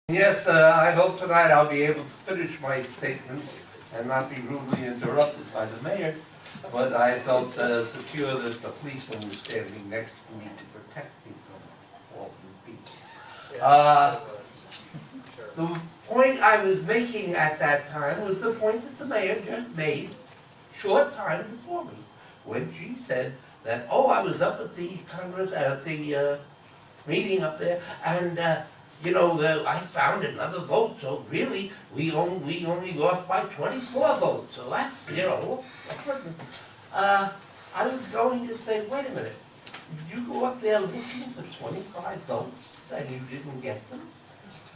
Yes, I hope tonight I'll be able to finish my statement and not be rudely interrupted by the mayor, but I felt secure that the policeman was standing next to me to protect me from all you people. The point I was making at that time was the point that the mayor just made short time before me, when she said that, oh, I was up at the Congress, at the meeting up there, and you know, I found another vote, so really, we only lost by 24 votes, so that's, you know, I was going to say, wait a minute, did you go up there looking for 25 votes and you didn't get them?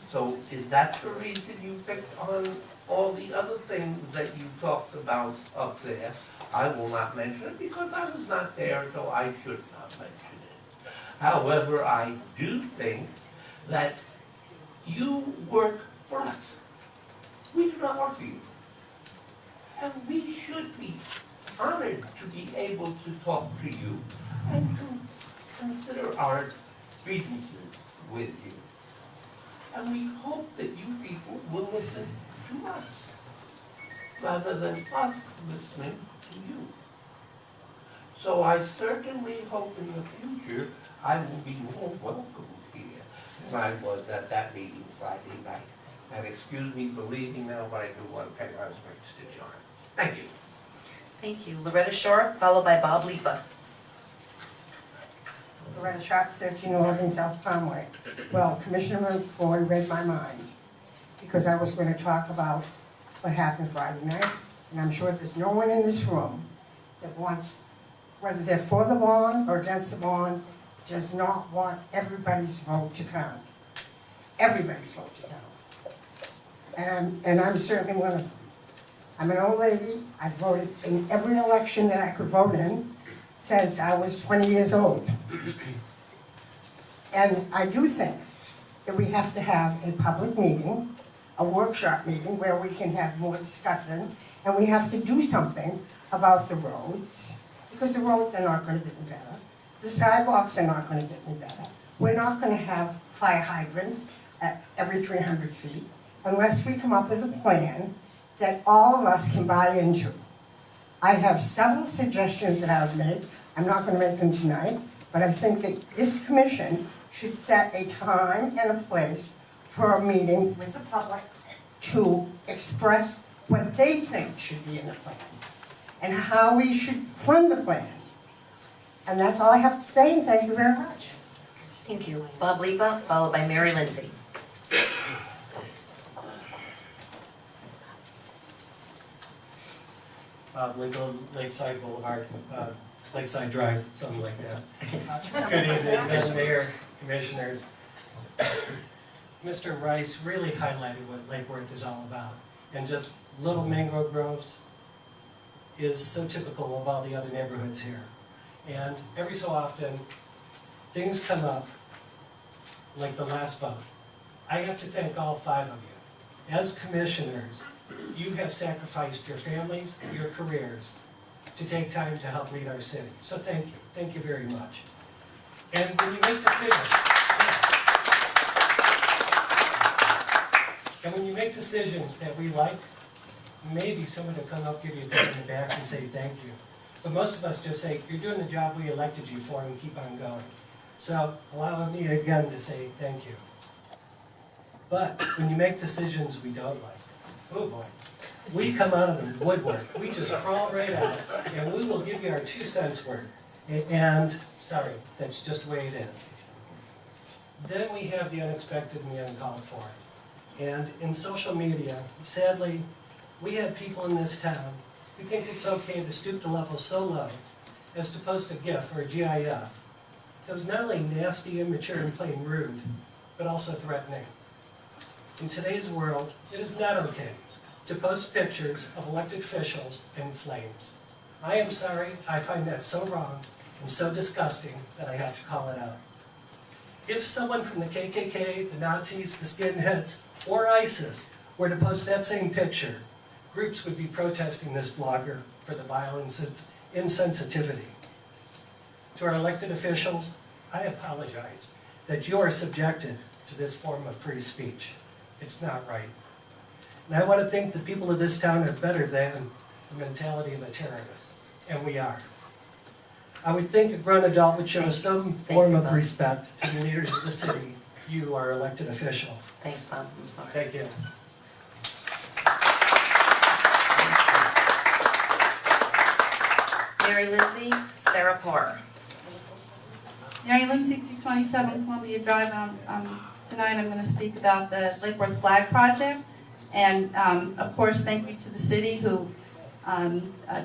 So is that the reason you picked on all the other things that you talked about up there? I will not mention it because I was not there, so I should not mention it. However, I do think that you work for us. We do not work for you. And we should be honored to be able to talk to you and to consider our grievances with you. And we hope that you people will listen to us, rather than us listening to you. So I certainly hope in the future I will be more welcome here than I was at that meeting Friday night. And excuse me for leaving now, but I do want to pay my respects to John. Thank you. Thank you. Loretta Shore, followed by Bob Lipa. Loretta Sharp, 1311 South Conway. Well, Commissioner Floyd read my mind, because I was going to talk about what happened Friday night, and I'm sure there's no one in this room that wants, whether they're for the bond or against the bond, does not want everybody's vote to count. Everybody's vote to count. And I'm certainly one of them. I'm an old lady. I voted in every election that I could vote in since I was 20 years old. And I do think that we have to have a public meeting, a workshop meeting, where we can have more discussion, and we have to do something about the roads, because the roads are not going to get any better. The sidewalks are not going to get any better. We're not going to have fire hydrants at every 300 feet unless we come up with a plan that all of us can buy into. I have several suggestions that I would make. I'm not going to make them tonight, but I think that this commission should set a time and a place for a meeting with the public to express what they think should be in the plan and how we should fund the plan. And that's all I have to say, and thank you very much. Thank you. Bob Lipa, followed by Mary Lindsay. Bob Lipa, Lakeside Boulevard, Lakeside Drive, something like that. Good evening, Mr. Mayor, Commissioners. Mr. Rice really highlighted what Lake Worth is all about. And just little mangrove groves is so typical of all the other neighborhoods here. And every so often, things come up, like the last vote. I have to thank all 5 of you. As commissioners, you have sacrificed your families, your careers, to take time to help lead our city. So thank you. Thank you very much. And when you make decisions, that we like, maybe someone will come up, give you a pat on the back and say thank you. But most of us just say, you're doing the job we elected you for, and keep on going. So allow me again to say thank you. But when you make decisions we don't like, oh boy, we come out of the woodwork. We just crawl right out, and we will give you our 2 cents worth. And sorry, that's just the way it is. Then we have the unexpected and the uncalled for. And in social media, sadly, we have people in this town who think it's okay to stoop the level so low as to post a GIF or a GIF that was not only nasty, immature, and plain rude, but also threatening. In today's world, it is not okay to post pictures of elected officials in flames. I am sorry, I find that so wrong and so disgusting that I have to call it out. If someone from the KKK, the Nazis, the skinheads, or ISIS were to post that same picture, groups would be protesting this blogger for the violence and insensitivity. To our elected officials, I apologize that you are subjected to this form of free speech. It's not right. And I want to think the people of this town are better than the mentality of a terrorist, and we are. I would think a grown adult would show some form of respect to the leaders of the city, you, our elected officials. Thanks, Bob, I'm sorry. Thank you. Mary Lindsay, Sarah Parr. Mary Lindsay, 227 Columbia Drive. Tonight I'm going to speak about the Lake Worth Flag Project. And of course, thank you to the city who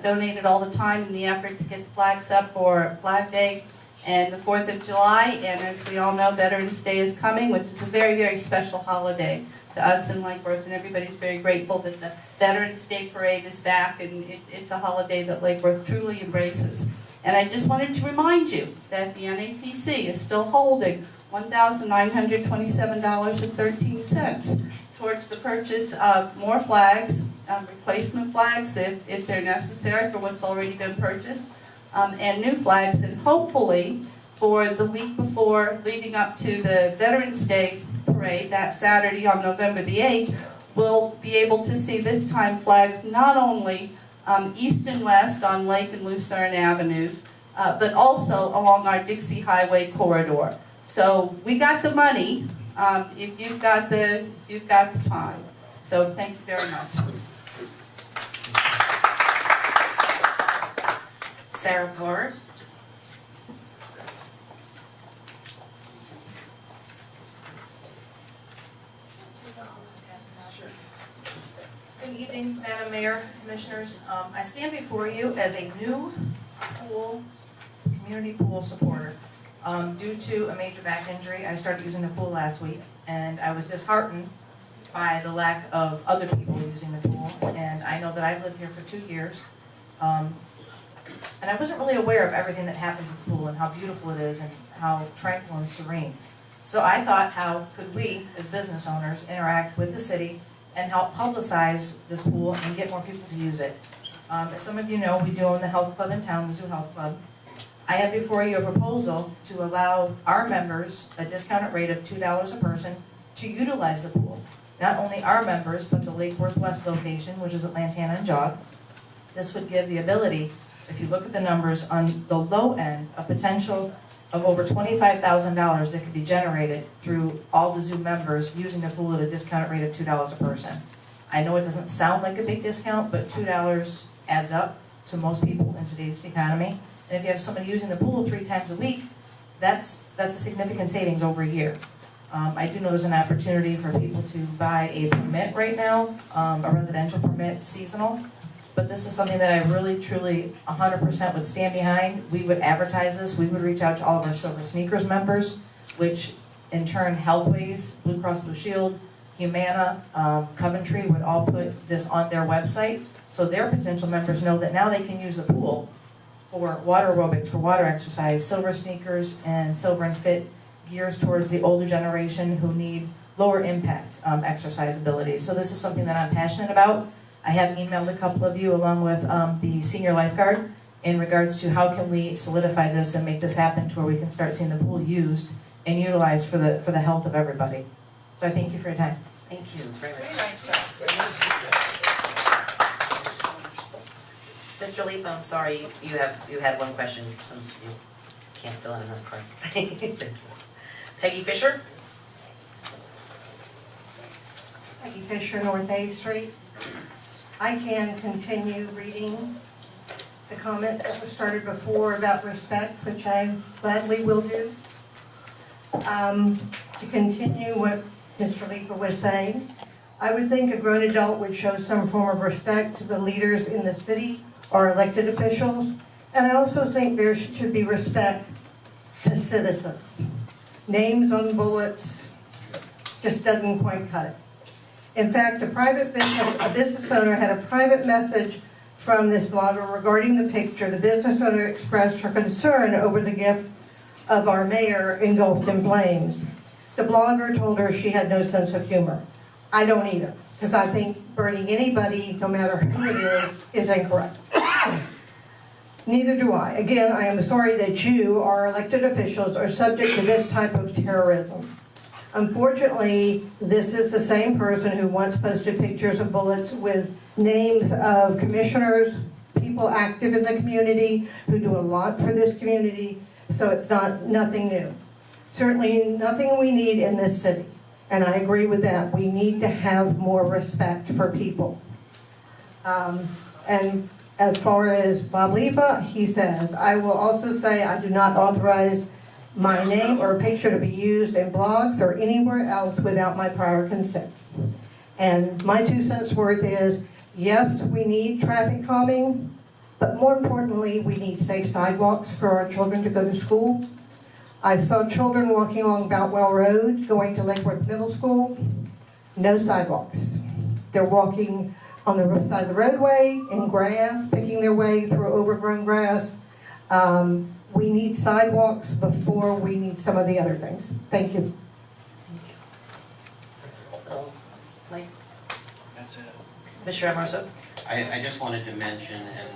donated all the time and the effort to get the flags up for Flag Day and the 4th of July. And as we all know, Veterans Day is coming, which is a very, very special holiday to us in Lake Worth. And everybody's very grateful that the Veterans Day Parade is back. And it's a holiday that Lake Worth truly embraces. And I just wanted to remind you that the NAPC is still holding $1,927.13 towards the purchase of more flags, replacement flags if they're necessary for what's already been purchased, and new flags. And hopefully, for the week before leading up to the Veterans Day Parade, that Saturday on November the 8th, we'll be able to see this time flags not only east and west on Lake and Lucerne Avenues, but also along our Dixie Highway corridor. So we got the money, if you've got the time. So thank you very much. Sarah Parr. Good evening, Madam Mayor, Commissioners. I stand before you as a new community pool supporter. Due to a major back injury, I started using the pool last week, and I was disheartened by the lack of other people using the pool. And I know that I've lived here for 2 years, and I wasn't really aware of everything that happens at the pool and how beautiful it is and how tranquil and serene. So I thought, how could we, as business owners, interact with the city and help publicize this pool and get more people to use it? As some of you know, we do own the health club in town, the Zoo Health Club. I have before you a proposal to allow our members a discounted rate of $2 a person to utilize the pool. Not only our members, but the Lake Worth West location, which is at Lantana and Jog. This would give the ability, if you look at the numbers, on the low end, a potential of over $25,000 that could be generated through all the zoo members using the pool at a discounted rate of $2 a person. I know it doesn't sound like a big discount, but $2 adds up to most people in today's economy. And if you have somebody using the pool 3 times a week, that's a significant savings over a year. I do know there's an opportunity for people to buy a permit right now, a residential permit, seasonal. But this is something that I really, truly, 100% would stand behind. We would advertise this. We would reach out to all of our Silver Sneakers members, which in turn, Healthways, Blue Cross Blue Shield, Humana, Coventry would all put this on their website. So their potential members know that now they can use the pool for water aerobics, for water exercise. Silver Sneakers and Silver and Fit gears towards the older generation who need lower impact exercise abilities. So this is something that I'm passionate about. I have emailed a couple of you along with the senior lifeguard in regards to how can we solidify this and make this happen to where we can start seeing the pool used and utilized for the health of everybody. So I thank you for your time. Thank you very much. Mr. Leap, I'm sorry, you had one question, since you can't fill in another card. Peggy Fisher? Peggy Fisher, North A Street. I can continue reading the comment that was started before about respect, which I gladly will do. To continue what Mr. Leeper was saying, I would think a grown adult would show some form of respect to the leaders in the city or elected officials, and I also think there should be respect to citizens. Names on bullets just doesn't quite cut it. In fact, a business owner had a private message from this blogger regarding the picture. The business owner expressed her concern over the gift of our mayor engulfed in flames. The blogger told her she had no sense of humor. I don't either, because I think burning anybody, no matter who it is incorrect. Neither do I. Again, I am sorry that you, our elected officials, are subject to this type of terrorism. Unfortunately, this is the same person who once posted pictures of bullets with names of commissioners, people active in the community, who do a lot for this community, so it's nothing new. Certainly nothing we need in this city, and I agree with that. We need to have more respect for people. And as far as Bob Lipa, he says, I will also say I do not authorize my name or picture to be used in blogs or anywhere else without my prior consent. And my 2 cents worth is, yes, we need traffic calming, but more importantly, we need safe sidewalks for our children to go to school. I saw children walking along Boutwell Road going to Lake Worth Middle School. No sidewalks. They're walking on the side of the roadway, in grass, picking their way through overgrown grass. We need sidewalks before we need some of the other things. Thank you. Mike? That's it. Mr. Amoruso? I just wanted to mention and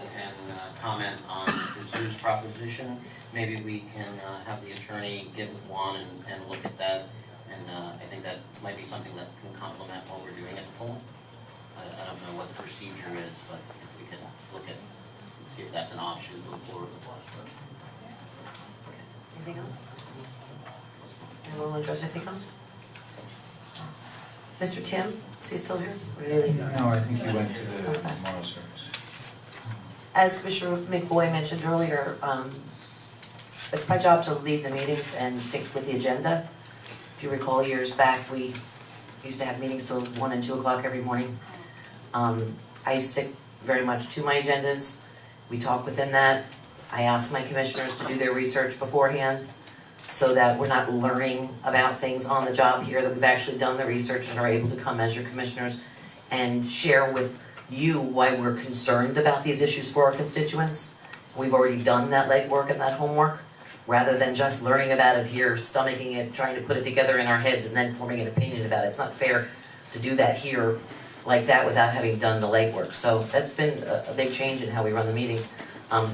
comment on the Zeus proposition. Maybe we can have the attorney get with Juan and look at that, and I think that might be something that can complement what we're doing at the pool. I don't know what the procedure is, but if we can look at, see if that's an option to move forward with what. Okay. Anything else? Anyone want to address anything else? Mr. Tim, is he still here? Or did he leave? No, I think you went to the memorial service. As Commissioner McBoy mentioned earlier, it's my job to lead the meetings and stick with the agenda. If you recall, years back, we used to have meetings till 1 and 2 o'clock every morning. I stick very much to my agendas. We talk within that. I ask my commissioners to do their research beforehand so that we're not learning about things on the job here, that we've actually done the research and are able to come as your commissioners and share with you why we're concerned about these issues for our constituents. We've already done that legwork and that homework, rather than just learning about it here, stomaching it, trying to put it together in our heads and then forming an opinion about it. It's not fair to do that here like that without having done the legwork. So that's been a big change in how we run the meetings.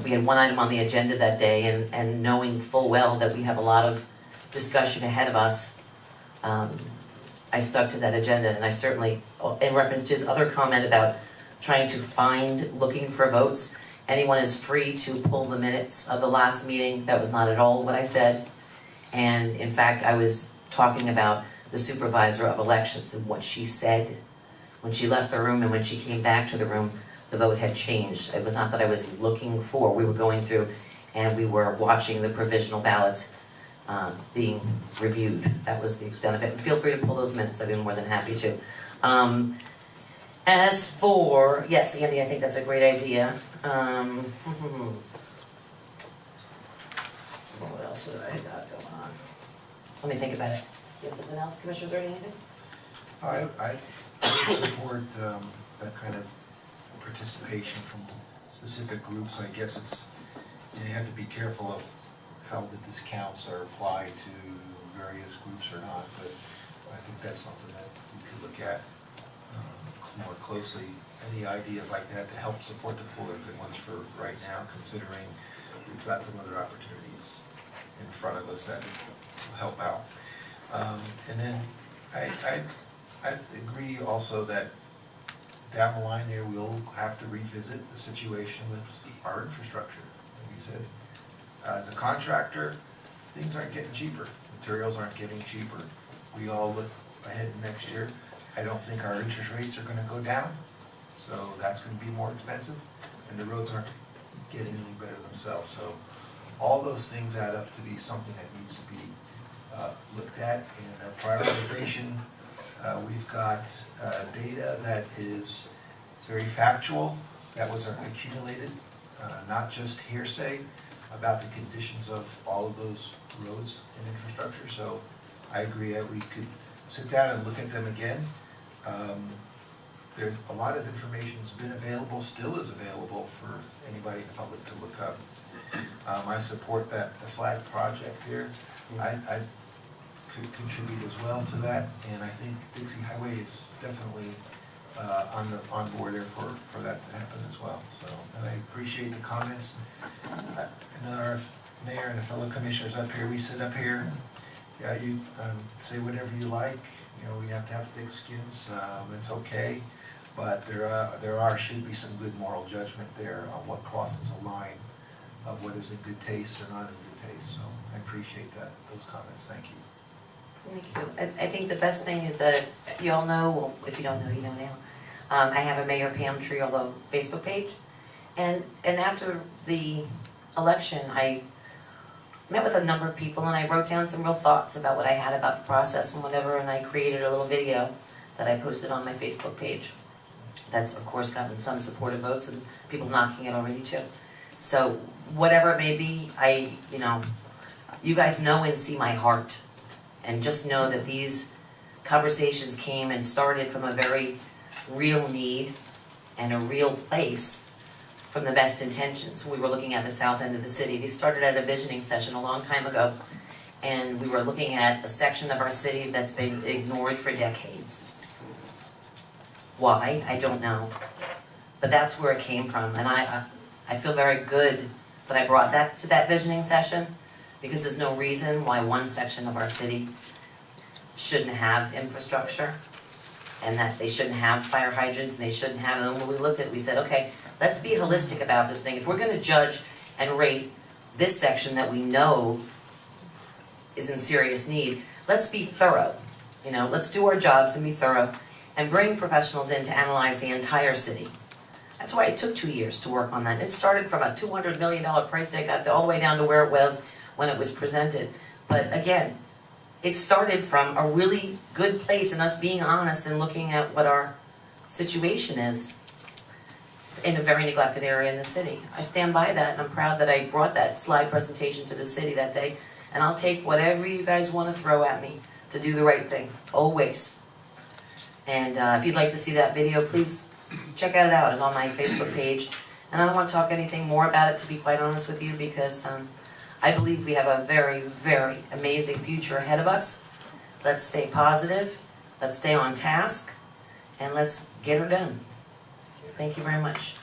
We had one item on the agenda that day, and knowing full well that we have a lot of discussion ahead of us, I stuck to that agenda, and I certainly, in reference to his other comment about trying to find, looking for votes, anyone is free to pull the minutes of the last meeting. That was not at all what I said. And in fact, I was talking about the supervisor of elections and what she said when she left the room, and when she came back to the room, the vote had changed. It was not that I was looking for, we were going through and we were watching the provisional ballots being reviewed. That was the extent of it. And feel free to pull those minutes, I'd be more than happy to. As for, yes, Andy, I think that's a great idea. What else did I got going on? Let me think about it. You have something else, Commissioners, or anything? I would support that kind of participation from specific groups. I guess it's, you have to be careful of how the discounts are applied to various groups or not, but I think that's something that we could look at more closely. Any ideas like that to help support the pool are good ones for right now, considering we've got some other opportunities in front of us that will help out. And then I agree also that down the line there we'll have to revisit the situation with our infrastructure. Like we said, as a contractor, things aren't getting cheaper. Materials aren't getting cheaper. We all look ahead next year. I don't think our interest rates are going to go down, so that's going to be more expensive, and the roads aren't getting any better themselves. So all those things add up to be something that needs to be looked at in our prioritization. We've got data that is very factual, that was accumulated, not just hearsay, about the conditions of all of those roads and infrastructure. So I agree that we could sit down and look at them again. There's a lot of information has been available, still is available for anybody in the public to look up. I support the flag project here. I could contribute as well to that, and I think Dixie Highway is definitely on board there for that to happen as well. So, and I appreciate the comments. I know our mayor and the fellow commissioners up here, we sit up here Yeah, you, say whatever you like, you know, we have to have thick skins, it's okay. But there should be some good moral judgment there on what crosses a line of what is in good taste or not in good taste. So I appreciate those comments, thank you. Thank you. I think the best thing is that you all know, well, if you don't know, you know now. I have a Mayor Pam Triolo Facebook page. And after the election, I met with a number of people and I wrote down some real thoughts about what I had about the process and whatever, and I created a little video that I posted on my Facebook page. That's of course gotten some supportive votes and people knocking it already too. So whatever it may be, you guys know and see my heart. And just know that these conversations came and started from a very real need and a real place from the best intentions. We were looking at the south end of the city. These started at a visioning session a long time ago. And we were looking at a section of our city that's been ignored for decades. Why? I don't know. But that's where it came from. And I feel very good that I brought that to that visioning session, because there's no reason why one section of our city shouldn't have infrastructure, and that they shouldn't have fire hydrants, and they shouldn't have, and when we looked at it, we said, okay, let's be holistic about this thing. If we're gonna judge and rate this section that we know is in serious need, let's be thorough. Let's do our jobs and be thorough, and bring professionals in to analyze the entire city. That's why it took 2 years to work on that. It started from a $200 million price tag, got all the way down to where it was when it was presented. But again, it started from a really good place and us being honest and looking at what our situation is in a very neglected area in the city. I stand by that, and I'm proud that I brought that slide presentation to the city that day, and I'll take whatever you guys want to throw at me to do the right thing, always. And if you'd like to see that video, please check it out. It's on my Facebook page. And I don't want to talk anything more about it, to be quite honest with you, because I believe we have a very, very amazing future ahead of us. Let's stay positive, let's stay on task, and let's get her done. Thank you very much.